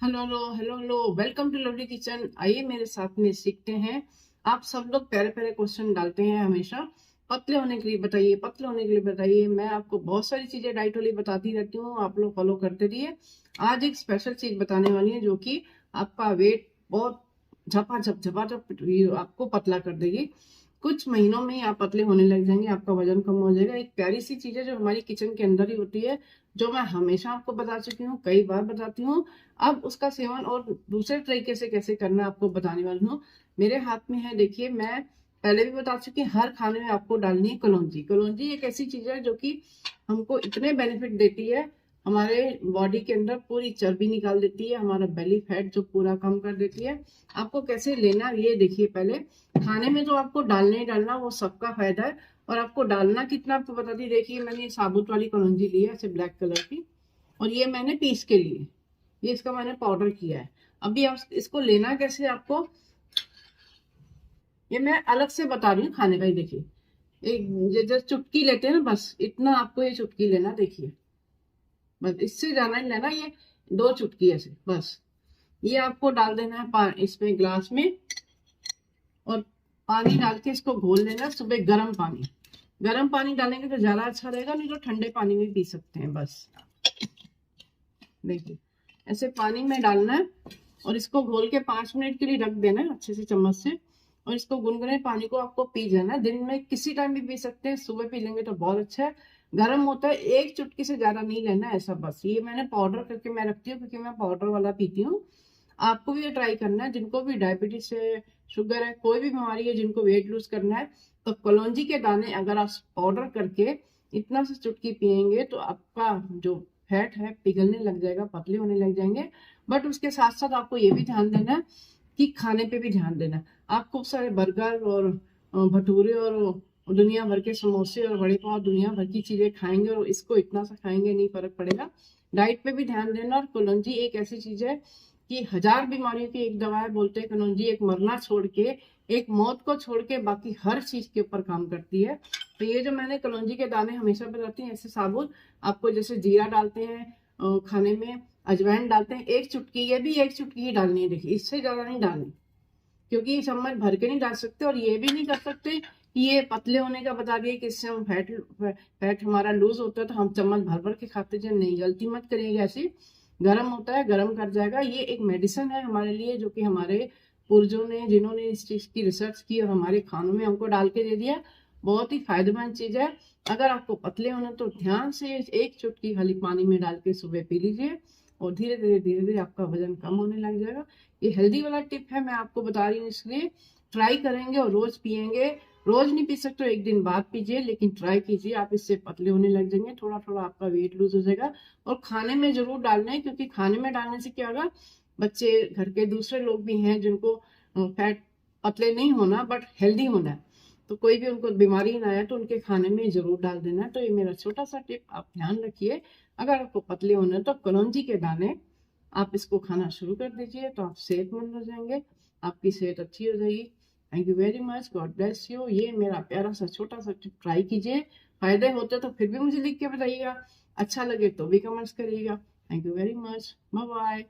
Hello hello hello hello, welcome to Lovely Kitchen. आइए मेरे साथ में सीखते हैं। आप सब लोग प्यारे प्यारे क्वेश्चन डालते हैं हमेशा, पतले होने के लिए बताइए, पतले होने के लिए बताइए। मैं आपको बहुत सारी चीजें डाइट वाली बताती रहती हूँ, आप लोग फॉलो करते रहिए। आज एक स्पेशल चीज बताने वाली है जो कि आपका वेट बहुत झपाझप झपाझप आपको पतला कर देगी। कुछ महीनों में ही आप पतले होने लग जाएंगे, आपका वजन कम हो जाएगा। एक प्यारी सी चीज है जो हमारी किचन के अंदर ही होती है, जो मैं हमेशा आपको बता चुकी हूँ, कई बार बताती हूँ। अब उसका सेवन और दूसरे तरीके से कैसे करना है आपको बताने वाली हूँ। मेरे हाथ में है, देखिए। मैं पहले भी बता चुकी हूँ, हर खाने में आपको डालनी है कलौंजी। कलौंजी एक ऐसी चीज है जो कि हमको इतने बेनिफिट देती है, हमारे बॉडी के अंदर पूरी चर्बी निकाल देती है, हमारा बेली फैट जो पूरा कम कर देती है। आपको कैसे लेना ये देखिए। पहले खाने में तो आपको डालना ही डालना, वो सबका फायदा है। और आपको डालना कितना आपको बता दी। देखिए मैंने ये साबुत वाली कलौंजी ली है, ऐसे ब्लैक कलर की, और ये मैंने पीस के लिए, ये इसका मैंने पाउडर किया है। अभी आप इसको लेना कैसे आपको, ये मैं अलग से बता रही हूँ खाने का ही। देखिए एक जैसे चुटकी लेते हैं ना, बस इतना आपको ये चुटकी लेना। देखिए बस इससे ज्यादा नहीं लेना, ये 2 चुटकी ऐसे बस। ये आपको डाल देना है इसमें ग्लास में, और पानी डाल के इसको घोल लेना। सुबह गर्म पानी, गर्म पानी डालेंगे तो ज्यादा अच्छा रहेगा, नहीं तो ठंडे पानी में पी सकते हैं। बस देखिए ऐसे पानी में डालना है, और इसको घोल के 5 मिनट के लिए रख देना है अच्छे से चम्मच से। और इसको गुनगुने पानी को आपको पी जाना है। दिन में किसी टाइम भी पी सकते हैं, सुबह पी लेंगे तो बहुत अच्छा है। गर्म होता है, 1 चुटकी से ज्यादा नहीं लेना ऐसा। बस ये मैंने पाउडर करके मैं रखती हूँ, क्योंकि मैं पाउडर वाला पीती हूँ। आपको भी ये ट्राई करना है, जिनको भी डायबिटीज है, शुगर है, कोई भी बीमारी है, जिनको वेट लूज करना है, तो कलौंजी के दाने अगर आप पाउडर करके इतना सा चुटकी पियेंगे तो आपका जो फैट है पिघलने लग जाएगा, पतले होने लग जाएंगे। बट उसके साथ साथ आपको ये भी ध्यान देना है कि खाने पे भी ध्यान देना। आप खूब सारे बर्गर और भटूरे और दुनिया भर के समोसे और बड़े पाव, दुनिया भर की चीजें खाएंगे, और इसको इतना सा खाएंगे नहीं फर्क पड़ेगा। डाइट पे भी ध्यान देना। और कलौंजी एक ऐसी चीज है कि 1000 बीमारियों की एक दवा है। बोलते हैं कलौंजी एक मरना छोड़ के, एक मौत को छोड़ के बाकी हर चीज के ऊपर काम करती है। तो ये जो मैंने कलौंजी के दाने हमेशा बताती हैं ऐसे साबुत, आपको जैसे जीरा डालते हैं खाने में, अजवाइन डालते हैं 1 चुटकी, ये भी 1 चुटकी ही डालनी है। देखिए इससे ज्यादा नहीं डालनी, क्योंकि ये चम्मच भर के नहीं डाल सकते। और ये भी नहीं कर सकते कि ये पतले होने का बता दिए कि इससे हम फैट हमारा लूज होता है तो हम चम्मच भर भर के खाते जाए। नहीं, गलती मत करिएगा ऐसी। गर्म होता है, गर्म कर जाएगा। ये एक मेडिसिन है हमारे लिए, जो कि हमारे पूर्वजों ने, जिन्होंने इस चीज की रिसर्च की और हमारे खानों में हमको डाल के दे दिया। बहुत ही फायदेमंद चीज है। अगर आपको पतले होना तो ध्यान से 1 चुटकी खाली पानी में डाल के सुबह पी लीजिए, और धीरे धीरे धीरे धीरे आपका वजन कम होने लग जाएगा। ये हेल्दी वाला टिप है, मैं आपको बता रही हूँ, इसलिए ट्राई करेंगे और रोज पियेंगे। रोज नहीं पी सकते तो एक दिन बाद पीजिए, लेकिन ट्राई कीजिए, आप इससे पतले होने लग जाएंगे। थोड़ा थोड़ा आपका वेट लूज हो जाएगा। और खाने में जरूर डालना है, क्योंकि खाने में डालने से क्या होगा, बच्चे, घर के दूसरे लोग भी हैं जिनको फैट, पतले नहीं होना बट हेल्दी होना है, तो कोई भी उनको बीमारी ना आए, तो उनके खाने में जरूर डाल देना है। तो ये मेरा छोटा सा टिप, आप ध्यान रखिए। अगर आपको पतले होना है तो कलौंजी के दाने आप इसको खाना शुरू कर दीजिए, तो आप सेहतमंद हो जाएंगे, आपकी सेहत अच्छी हो जाएगी। Thank you very much, God bless you. ये मेरा प्यारा सा छोटा सा टिप ट्राई कीजिए। फायदे होते तो फिर भी मुझे लिख के बताइएगा, अच्छा लगे तो भी कमेंट्स करिएगा। Thank you very much, bye bye.